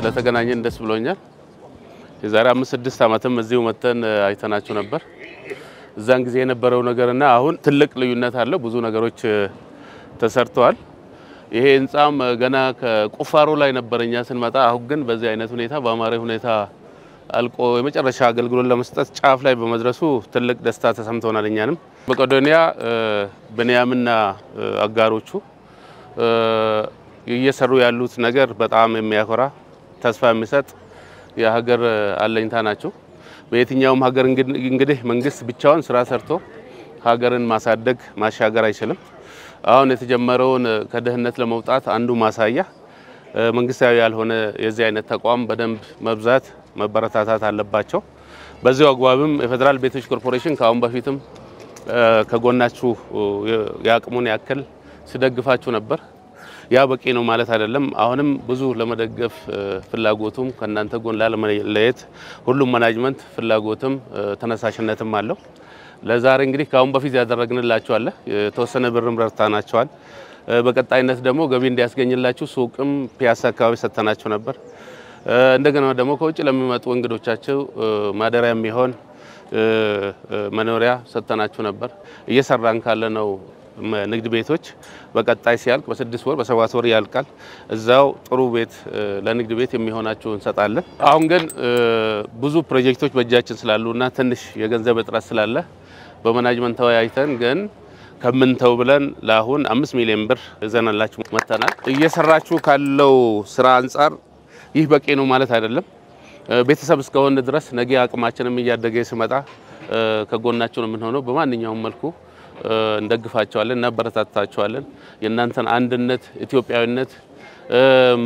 ስለተገናኘን ደስ ብሎኛል የዛሬ 5-6 ዓመትም እዚሁ መተን አይተናችሁ ነበር እዛን ጊዜ የነበረው ነገርና አሁን ትልቅ ልዩነት አለ ብዙ ነገሮች ተሰርተዋል ይሄ እንጻም ገና ከቁፋሮ ላይ ነበርኛ ስንመጣ አሁን ግን በዚህ አይነት ሁኔታ በአማረ ሁኔታ አልቆ የመጨረሻ አገልግሎት ለመስጠት ጫፍ ላይ በመድረሱ ትልቅ ደስታ ተሰምቶናል እኛንም መቄዶንያ በኒያምና አጋሮቹ እየሰሩ ያሉት ነገር በጣም የሚያኮራ ተስፋ የሚሰጥ የሀገር አለኝታ ናቸው በየትኛውም ሀገር እንግዲህ መንግስት ብቻውን ስራ ሰርቶ ሀገርን ማሳደግ ማሻገር አይችልም አሁን የተጀመረውን ከደህንነት ለመውጣት አንዱ ማሳያ መንግስታዊ ያልሆነ የዚህ አይነት ተቋም በደንብ መብዛት መበረታታት አለባቸው በዚሁ አግባብም የፌደራል ቤቶች ኮርፖሬሽን ካሁን በፊትም ከጎናችሁ ያቅሙን ያክል ሲደግፋችሁ ነበር ያ በቂ ነው ማለት አይደለም አሁንም ብዙ ለመደገፍ ፍላጎቱም ከናንተ ጎን ላለመለየት ሁሉም ማኔጅመንት ፍላጎትም ተነሳሽነትም አለው ለዛሬ እንግዲህ ካሁን በፊት ያደረግንላችሁ አለ የተወሰነ ብርም ረድተናቸዋል በቀጣይነት ደግሞ ገቢ እንዲያስገኝላችሁ ሱቅም ፒያሳ አካባቢ ሰተናችሁ ነበር እንደገና ደግሞ ከውጭ ለሚመጡ እንግዶቻቸው ማደሪያ የሚሆን መኖሪያ ሰተናችሁ ነበር እየሰራን ካለ ነው ንግድ ቤቶች በቀጣይ ሲያልቅ በ6 ወር በ7 ወር ያልቃል እዛው ጥሩ ቤት ለንግድ ቤት የሚሆናችሁ እንሰጣለን አሁን ግን ብዙ ፕሮጀክቶች በእጃችን ስላሉና ትንሽ የገንዘብ እጥረት ስላለ በማኔጅመንት ተወያይተን ግን ከምንተው ብለን ለአሁን 5 ሚሊዮን ብር ዘናላችሁ መተናል እየሰራችሁ ካለው ስራ አንፃር ይህ በቂ ነው ማለት አይደለም ቤተሰብ እስከሆነ ድረስ ነገ አቅማችንም እያደገ ሲመጣ ከጎናችሁ ነው የምንሆነው በማንኛውም መልኩ እንደግፋቸዋለን እና በረታታቸዋለን የእናንተን አንድነት ኢትዮጵያዊነት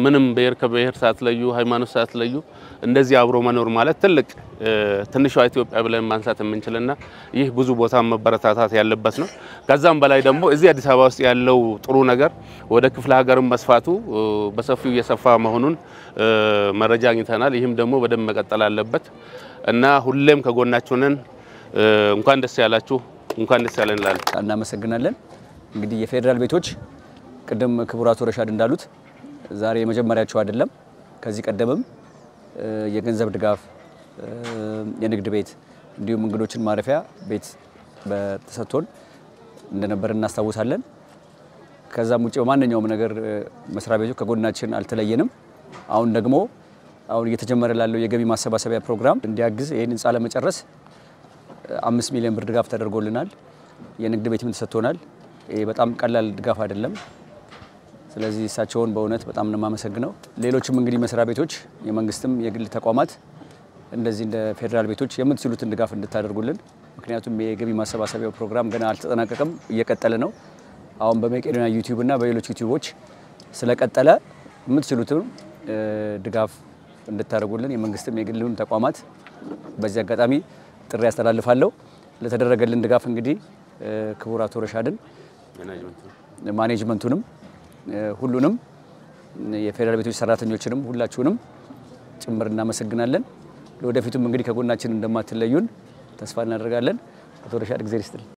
ምንም ብሔር ከብሔር ሳትለዩ ሃይማኖት ሳትለዩ እንደዚህ አብሮ መኖር ማለት ትልቅ ትንሿ ኢትዮጵያ ብለን ማንሳት የምንችልና ይህ ብዙ ቦታ መበረታታት ያለበት ነው ከዛም በላይ ደግሞ እዚህ አዲስ አበባ ውስጥ ያለው ጥሩ ነገር ወደ ክፍለ ሀገርም መስፋቱ በሰፊው እየሰፋ መሆኑን መረጃ አግኝተናል ይህም ደግሞ በደንብ መቀጠል አለበት እና ሁሌም ከጎናችሁ ነን እንኳን ደስ ያላችሁ እንኳን ደስ ያለን ላል እናመሰግናለን እንግዲህ የፌደራል ቤቶች ቀደም ክቡራቱ ረሻድ እንዳሉት ዛሬ የመጀመሪያቸው አይደለም ከዚህ ቀደምም የገንዘብ ድጋፍ የንግድ ቤት እንዲሁም እንግዶችን ማረፊያ ቤት በተሰጥቶን እንደነበር እናስታውሳለን ከዛም ውጪ በማንኛውም ነገር መስሪያ ቤቱ ከጎናችን አልተለየንም አሁን ደግሞ አሁን እየተጀመረ ላለው የገቢ ማሰባሰቢያ ፕሮግራም እንዲያግዝ ይሄን ህንጻ ለመጨረስ 5 ሚሊዮን ብር ድጋፍ ተደርጎልናል የንግድ ቤትም ተሰጥቶናል ይሄ በጣም ቀላል ድጋፍ አይደለም ስለዚህ እሳቸውን በእውነት በጣም እናመሰግናለሁ ሌሎችም እንግዲህ መስሪያ ቤቶች የመንግስትም የግል ተቋማት እንደዚህ እንደ ፌደራል ቤቶች የምትችሉትን ድጋፍ እንድታደርጉልን ምክንያቱም የገቢ ማሰባሰቢያው ፕሮግራም ገና አልተጠናቀቀም እየቀጠለ ነው አሁን በመቄዶንያ ዩቲዩብ እና በሌሎች ዩቲዩቦች ስለቀጠለ የምትችሉትን ድጋፍ እንድታደርጉልን የመንግስትም የግልም ተቋማት በዚህ አጋጣሚ ጥሪ ያስተላልፋለሁ ለተደረገልን ድጋፍ እንግዲህ ክቡራቱ ረሻድን ማኔጅመንቱንም ሁሉንም የፌደራል ቤቶች ሰራተኞችንም ሁላችሁንም ጭምር እናመሰግናለን ለወደፊቱም እንግዲህ ከጎናችን እንደማትለዩን ተስፋ እናደርጋለን አቶ ረሻድ እግዚአብሔር ይስጥልን